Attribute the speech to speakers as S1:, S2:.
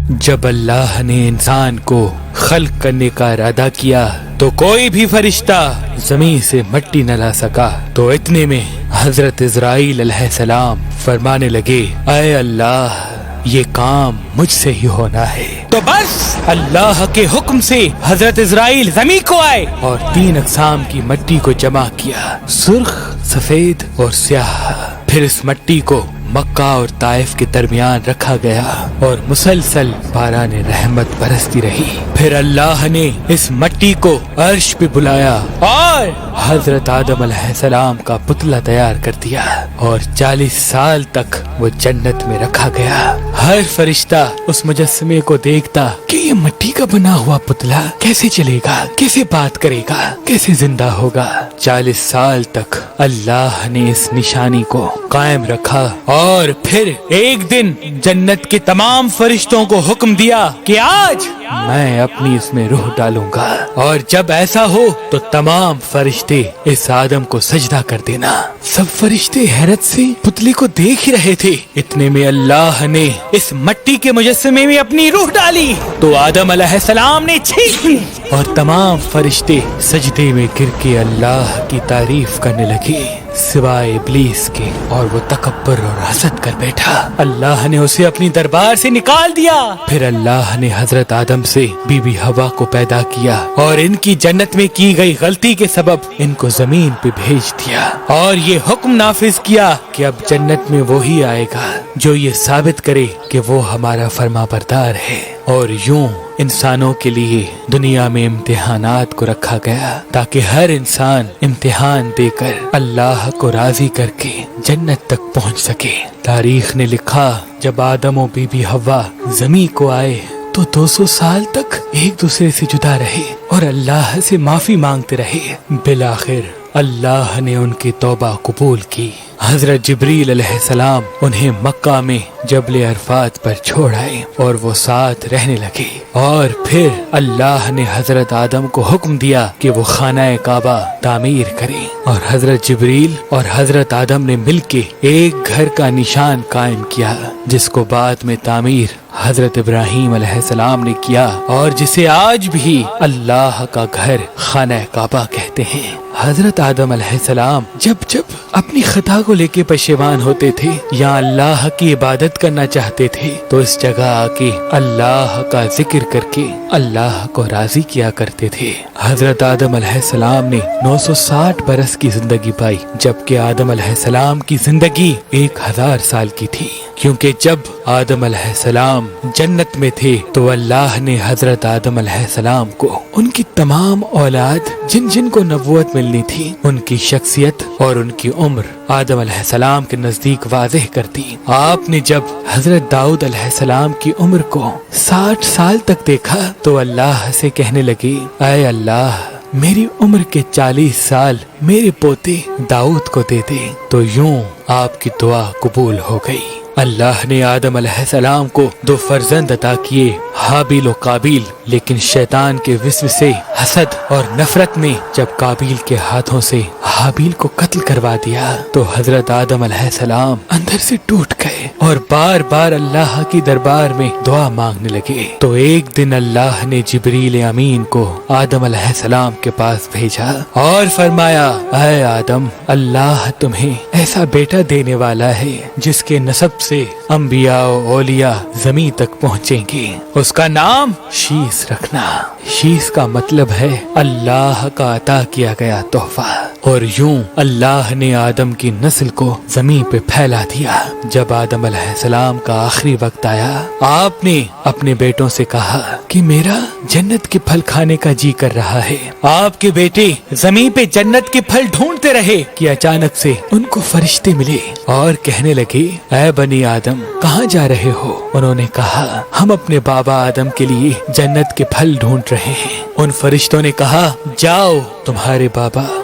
S1: جب اللہ نے انسان کو خلق کرنے کا ارادہ کیا تو کوئی بھی فرشتہ زمین سے مٹی نہ لا سکا، تو اتنے میں حضرت عزرائیل علیہ السلام فرمانے لگے، اے اللہ یہ کام مجھ سے ہی ہونا ہے۔ تو بس اللہ کے حکم سے حضرت عزرائیل زمین کو آئے اور 3 اقسام کی مٹی کو جمع کیا، سرخ، سفید اور سیاہ۔ پھر اس مٹی کو مکہ اور طائف کے درمیان رکھا گیا اور مسلسل باران رحمت برستی رہی۔ پھر اللہ نے اس مٹی کو عرش پہ بلایا اور حضرت آدم علیہ السلام کا پتلا تیار کر دیا، اور 40 سال تک وہ جنت میں رکھا گیا۔ ہر فرشتہ اس مجسمے کو دیکھتا کہ یہ مٹی کا بنا ہوا پتلا کیسے چلے گا، کیسے بات کرے گا، کیسے زندہ ہوگا۔ 40 سال تک اللہ نے اس نشانی کو قائم رکھا، اور پھر ایک دن جنت کے تمام فرشتوں کو حکم دیا کہ آج میں اپنی اس میں روح ڈالوں گا، اور جب ایسا ہو تو تمام فرشتے اس آدم کو سجدہ کر دینا۔ سب فرشتے حیرت سے پتلے کو دیکھ ہی رہے تھے، اتنے میں اللہ نے اس مٹی کے مجسمے میں اپنی روح ڈالی تو آدم علیہ السلام نے چھینک لی، اور تمام فرشتے سجدے میں گر کے اللہ کی تعریف کرنے لگے سوائے ابلیس کے، اور وہ تکبر اور حسد کر بیٹھا۔ اللہ نے اسے اپنی دربار سے نکال دیا۔ پھر اللہ نے حضرت آدم سے بی بی حوا کو پیدا کیا، اور ان کی جنت میں کی گئی غلطی کے سبب ان کو زمین پہ بھیج دیا، اور یہ حکم نافذ کیا کہ اب جنت میں وہی آئے گا جو یہ ثابت کرے کہ وہ ہمارا فرما بردار ہے۔ اور یوں انسانوں کے لیے دنیا میں امتحانات کو رکھا گیا تاکہ ہر انسان امتحان دے کر اللہ کو راضی کر کے جنت تک پہنچ سکے۔ تاریخ نے لکھا جب آدم و بی بی حوا زمین کو آئے تو 200 سال تک ایک دوسرے سے جدا رہے اور اللہ سے معافی مانگتے رہے۔ بالآخر اللہ نے ان کی توبہ قبول کی۔ حضرت جبریل علیہ السلام انہیں مکہ میں جبل عرفات پر چھوڑ آئے اور وہ ساتھ رہنے لگے، اور پھر اللہ نے حضرت آدم کو حکم دیا کہ وہ خانہ کعبہ تعمیر کریں، اور حضرت جبریل اور حضرت آدم نے مل کے ایک گھر کا نشان قائم کیا جس کو بعد میں تعمیر حضرت ابراہیم علیہ السلام نے کیا، اور جسے آج بھی اللہ کا گھر خانہ کعبہ کہتے ہیں۔ حضرت آدم علیہ السلام جب اپنی خطا کو لے کے پشیمان ہوتے تھے یا اللہ کی عبادت کرنا چاہتے تھے تو اس جگہ آ کے اللہ کا ذکر کر کے اللہ کو راضی کیا کرتے تھے۔ حضرت آدم علیہ السلام نے 960 برس کی زندگی پائی، جبکہ آدم علیہ السلام کی زندگی 1000 سال کی تھی، کیونکہ جب آدم علیہ السلام جنت میں تھے تو اللہ نے حضرت آدم علیہ السلام کو ان کی تمام اولاد جن جن کو نبوت ملنی تھی ان کی شخصیت اور ان کی عمر آدم علیہ السلام کے نزدیک واضح کر دی۔ آپ نے جب حضرت داؤد علیہ السلام کی عمر کو 60 سال تک دیکھا تو اللہ سے کہنے لگے، اے اللہ میری عمر کے 40 سال میرے پوتے داؤد کو دے دے، تو یوں آپ کی دعا قبول ہو گئی۔ اللہ نے آدم علیہ السلام کو 2 فرزند عطا کیے، حابیل و قابیل، لیکن شیطان کے وسوسے، حسد اور نفرت نے جب قابیل کے ہاتھوں سے حابیل کو قتل کروا دیا تو حضرت آدم علیہ السلام اندر سے ٹوٹ گئے اور بار بار اللہ کی دربار میں دعا مانگنے لگے۔ تو ایک دن اللہ نے جبریل امین کو آدم علیہ السلام کے پاس بھیجا اور فرمایا، اے آدم، اللہ تمہیں ایسا بیٹا دینے والا ہے جس کے نسب سے انبیاء و اولیاء زمین تک پہنچیں گے، اس کا نام شیس رکھنا۔ شیس کا مطلب ہے اللہ کا عطا کیا گیا تحفہ۔ اور یوں اللہ نے آدم کی نسل کو زمین پہ پھیلا دیا۔ جب آدم علیہ السلام کا آخری وقت آیا، آپ نے اپنے بیٹوں سے کہا کہ میرا جنت کے پھل کھانے کا جی کر رہا ہے۔ آپ کے بیٹے زمین پہ جنت کے پھل ڈھونڈتے رہے کہ اچانک سے ان کو فرشتے ملے اور کہنے لگے، اے بنی آدم کہاں جا رہے ہو؟ انہوں نے کہا، ہم اپنے بابا آدم کے لیے جنت کے پھل ڈھونڈ رہے ہیں۔ ان فرشتوں نے کہا، جاؤ، تمہارے بابا